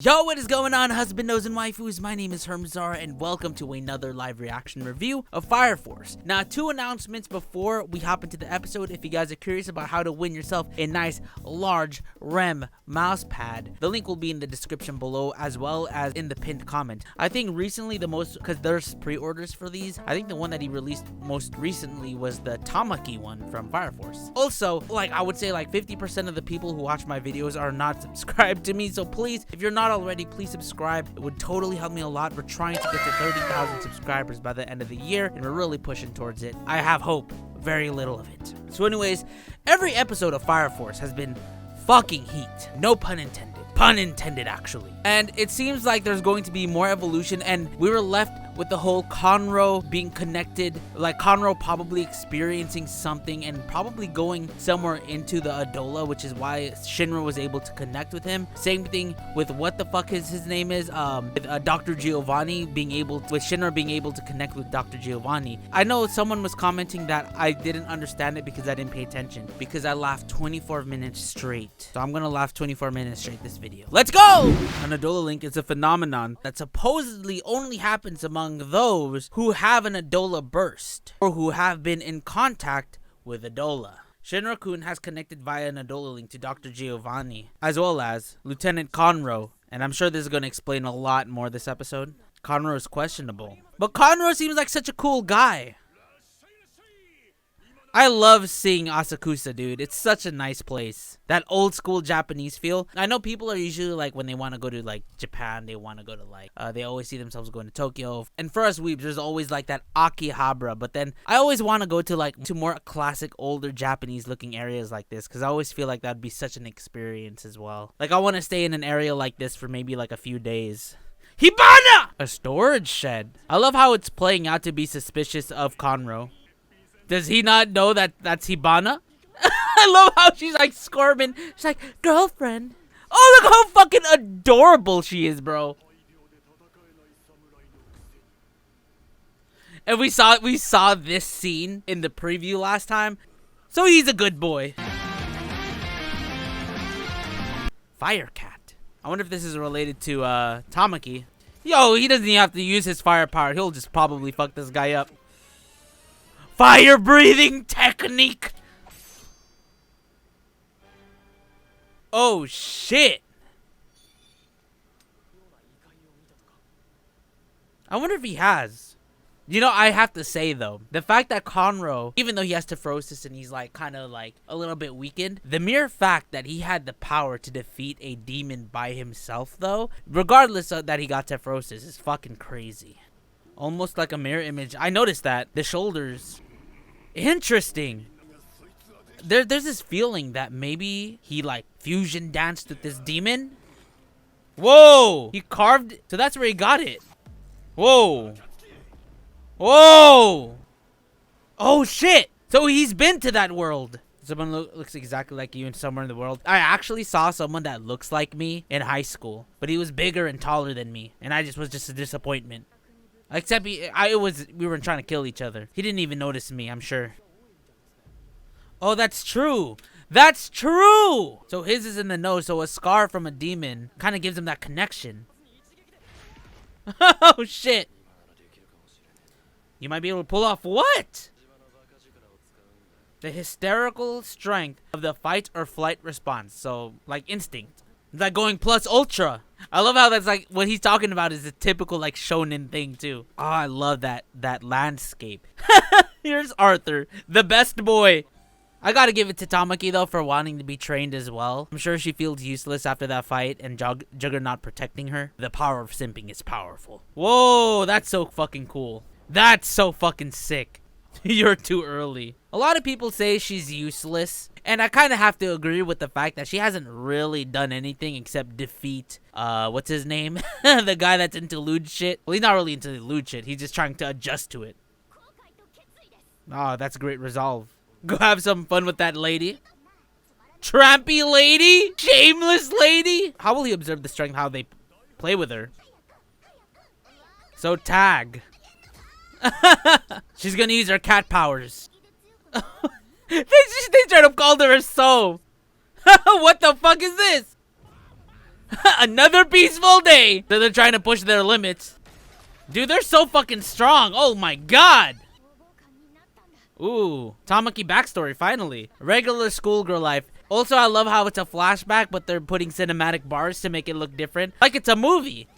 Yo, what is going on, husbandos and waifus? My name is Hermsaur, and welcome to another live reaction review of Fire Force. Now, two announcements before we hop into the episode. If you guys are curious about how to win yourself a nice, large REM mouse pad, the link will be in the description below, as well as in the pinned comment. I think recently because there's pre-orders for these, I think the one that he released most recently was the Tamaki one from Fire Force. Also, I would say 50% of the people who watch my videos are not subscribed to me, so please, if you're not already, please subscribe. It would totally help me a lot. We're trying to get to 30,000 subscribers by the end of the year, and we're really pushing towards it. I have hope, very little of it. So anyways, every episode of Fire Force has been fucking heat. No pun intended. Pun intended, actually. And it seems like there's going to be more evolution, and we were left with the whole Conroe being connected, Conroe probably experiencing something and probably going somewhere into the Adola, which is why Shinra was able to connect with him. Same thing with what the fuck his name is, with Dr. Giovanni with Shinra being able to connect with Dr. Giovanni. I know someone was commenting that I didn't understand it because I didn't pay attention, because I laughed 24 minutes straight. So I'm gonna laugh 24 minutes straight this video. Let's go! An Adola link is a phenomenon that supposedly only happens among those who have an Adola burst or who have been in contact with Adola. Shinra-kun has connected via an Adola link to Dr. Giovanni, as well as Lieutenant Conroe, and I'm sure this is going to explain a lot more this episode. Conroe is questionable, but Conroe seems like such a cool guy. I love seeing Asakusa, dude. It's such a nice place. That old school Japanese feel. I know people are usually when they want to go to Japan, they want to go to they always see themselves going to Tokyo. And for us weebs, there's always that Akihabara. But then I always want to go to more classic, older Japanese looking areas like this, because I always feel like that'd be such an experience as well. I want to stay in an area like this for maybe a few days. Hibana! A storage shed. I love how it's playing out to be suspicious of Conroe. Does he not know that that's Hibana? I love how she's squirming. She's like, girlfriend. Oh, look how fucking adorable she is, bro. And we saw this scene in the preview last time. So he's a good boy. Fire Cat. I wonder if this is related to Tamaki. Yo, he doesn't even have to use his firepower. He'll just probably fuck this guy up. Fire breathing technique. Oh shit. I wonder if he has. You know, I have to say though, the fact that Conroe, even though he has Tephrosis and he's kind of a little bit weakened, the mere fact that he had the power to defeat a demon by himself though, regardless of that he got Tephrosis, is fucking crazy. Almost like a mirror image. I noticed that. The shoulders. Interesting. There's this feeling that maybe he fusion danced with this demon. Whoa! He carved. So that's where he got it. Whoa. Whoa. Oh shit. So he's been to that world. Someone looks exactly like you in somewhere in the world. I actually saw someone that looks like me in high school, but he was bigger and taller than me, and I was just a disappointment. Except we were trying to kill each other. He didn't even notice me, I'm sure. Oh, that's true. That's true. So his is in the nose, so a scar from a demon kind of gives him that connection. Oh, shit. You might be able to pull off what? The hysterical strength of the fight or flight response. So, instinct. It's going plus ultra. I love how that's what he's talking about is a typical shonen thing too. Oh, I love that landscape. Here's Arthur, the best boy. I gotta give it to Tamaki though for wanting to be trained as well. I'm sure she feels useless after that fight and Juggernaut protecting her. The power of simping is powerful. Whoa, that's so fucking cool. That's so fucking sick. You're too early. A lot of people say she's useless, and I kind of have to agree with the fact that she hasn't really done anything except defeat, what's his name? The guy that's into lewd shit. Well, he's not really into lewd shit. He's just trying to adjust to it. Oh, that's great resolve. Go have some fun with that lady. Trampy lady? Shameless lady? How will he observe the strength, how they play with her? So tag. She's gonna use her cat powers. they straight up called her a so. What the fuck is this? Another peaceful day. So they're trying to push their limits. Dude, they're so fucking strong. Oh my god. Ooh, Tamaki backstory, finally. Regular schoolgirl life. Also, I love how it's a flashback, but they're putting cinematic bars to make it look different. Like it's a movie.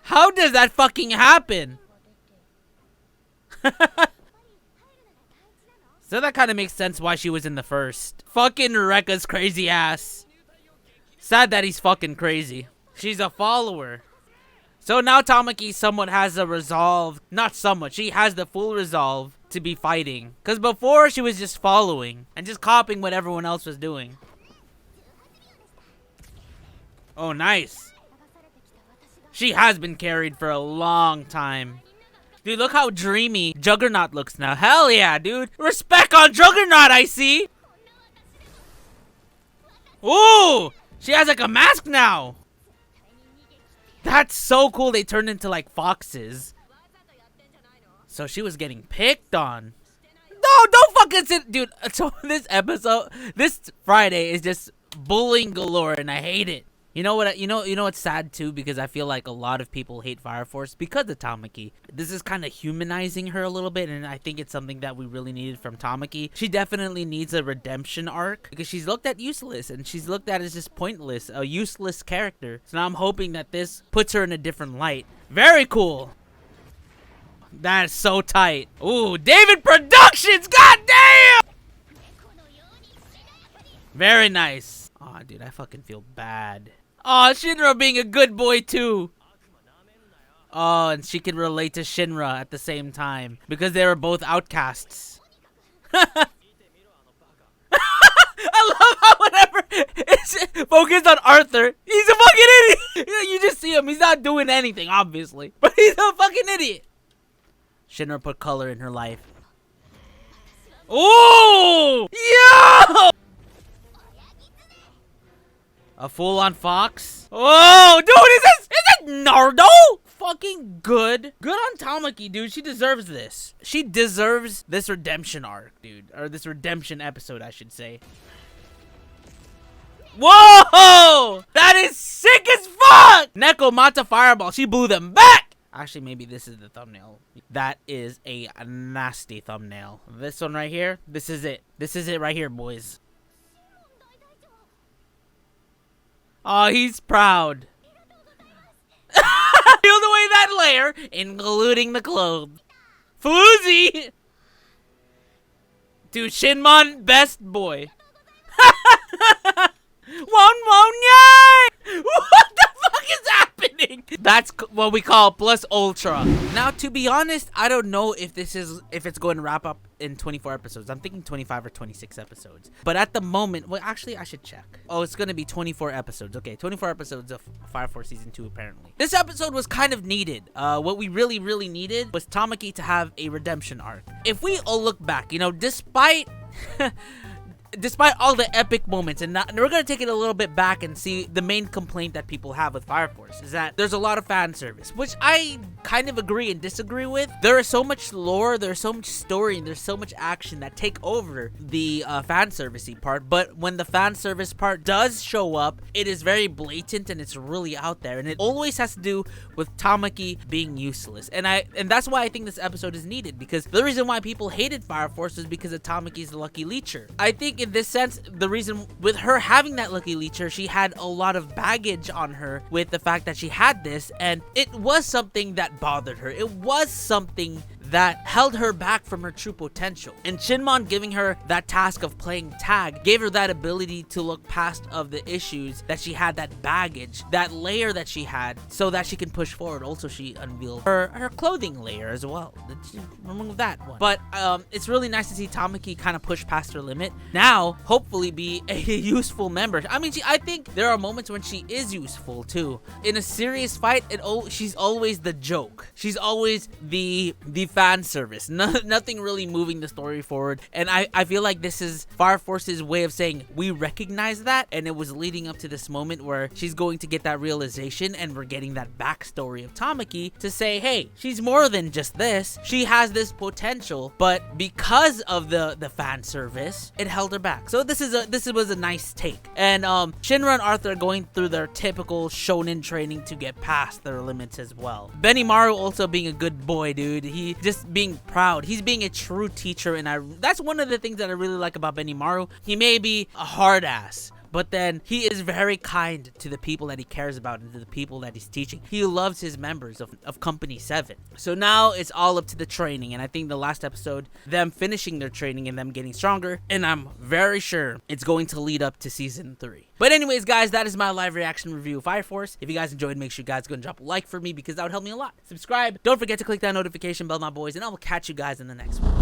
How does that fucking happen? So that kind of makes sense why she was in the first. Fucking Rekka's crazy ass. Sad that he's fucking crazy. She's a follower. So now Tamaki somewhat has a resolve. Not somewhat. She has the full resolve to be fighting. Because before she was just following and just copying what everyone else was doing. Oh, nice. She has been carried for a long time. Dude, look how dreamy Juggernaut looks now. Hell yeah, dude. Respect on Juggernaut, I see. Ooh, she has like a mask now. That's so cool. They turned into like foxes. So she was getting picked on. No, don't fucking sit. Dude, so this episode, this Friday is just bullying galore and I hate it. You know what? You know what's sad too, because I feel like a lot of people hate Fire Force because of Tamaki. This is kind of humanizing her a little bit, and I think it's something that we really needed from Tamaki. She definitely needs a redemption arc because she's looked at useless and she's looked at as just pointless, a useless character. So now I'm hoping that this puts her in a different light. Very cool. That is so tight. Ooh, David Productions. Goddamn. Very nice. Aw, dude, I fucking feel bad. Oh, Shinra being a good boy too. Oh, and she can relate to Shinra at the same time because they were both outcasts. I love how whenever it's focused on Arthur, he's a fucking idiot. You just see him. He's not doing anything, obviously. But he's a fucking idiot. Shinra put color in her life. Ooh! Yo! A full-on fox? Oh, dude, is it Nardo? Fucking good. Good on Tamaki, dude. She deserves this. She deserves this redemption arc, dude. Or this redemption episode, I should say. Whoa! That is sick as fuck! Neko Mata Fireball. She blew them back! Actually, maybe this is the thumbnail. That is a nasty thumbnail. This one right here, this is it. This is it right here, boys. Oh, he's proud. Peeled away that layer, including the clothes. Floozy! Dude, Shinmon, best boy. Won, yay! What the fuck is happening? That's what we call plus ultra. Now, to be honest, I don't know if it's going to wrap up in 24 episodes. I'm thinking 25 or 26 episodes. But at the moment, well, actually, I should check. Oh, it's going to be 24 episodes. Okay, 24 episodes of Fire Force Season 2, apparently. This episode was kind of needed. What we really, really needed was Tamaki to have a redemption arc. If we all look back, you know, despite... despite all the epic moments, and we're gonna take it a little bit back and see the main complaint that people have with Fire Force is that there's a lot of fan service, which I kind of agree and disagree with. There is so much lore, there's so much story, and there's so much action that take over the fan servicey part. But when the fan service part does show up, it is very blatant and it's really out there, and it always has to do with Tamaki being useless. And that's why I think this episode is needed, because the reason why people hated Fire Force is because of Tamaki's lucky leecher. I think in this sense, the reason with her having that lucky leecher, she had a lot of baggage on her with the fact that she had this, and it was something that bothered her. It was something that held her back from her true potential. And Shinmon giving her that task of playing tag gave her that ability to look past of the issues that she had, that baggage, that layer that she had, so that she can push forward. Also, she unveiled her clothing layer as well. Remove that one. But it's really nice to see Tamaki kind of push past her limit. Now, hopefully be a useful member. I mean, I think there are moments when she is useful too. In a serious fight, she's always the joke. She's always the fan service. Nothing really moving the story forward. And I feel like this is Fire Force's way of saying we recognize that, and it was leading up to this moment where she's going to get that realization, and we're getting that backstory of Tamaki to say, hey, she's more than just this. She has this potential, but because of the fan service, it held her back. So this was a nice take. And Shinra and Arthur are going through their typical shonen training to get past their limits as well. Benimaru also being a good boy, dude. He just being proud. He's being a true teacher, and that's one of the things that I really like about Benimaru. He may be a hard ass, but then he is very kind to the people that he cares about and to the people that he's teaching. He loves his members of Company 7. So now it's all up to the training. And I think the last episode, them finishing their training and them getting stronger. And I'm very sure it's going to lead up to season 3. But anyways, guys, that is my live reaction review of Fire Force. If you guys enjoyed, make sure you guys go and drop a like for me because that would help me a lot. Subscribe. Don't forget to click that notification bell, my boys. And I will catch you guys in the next one.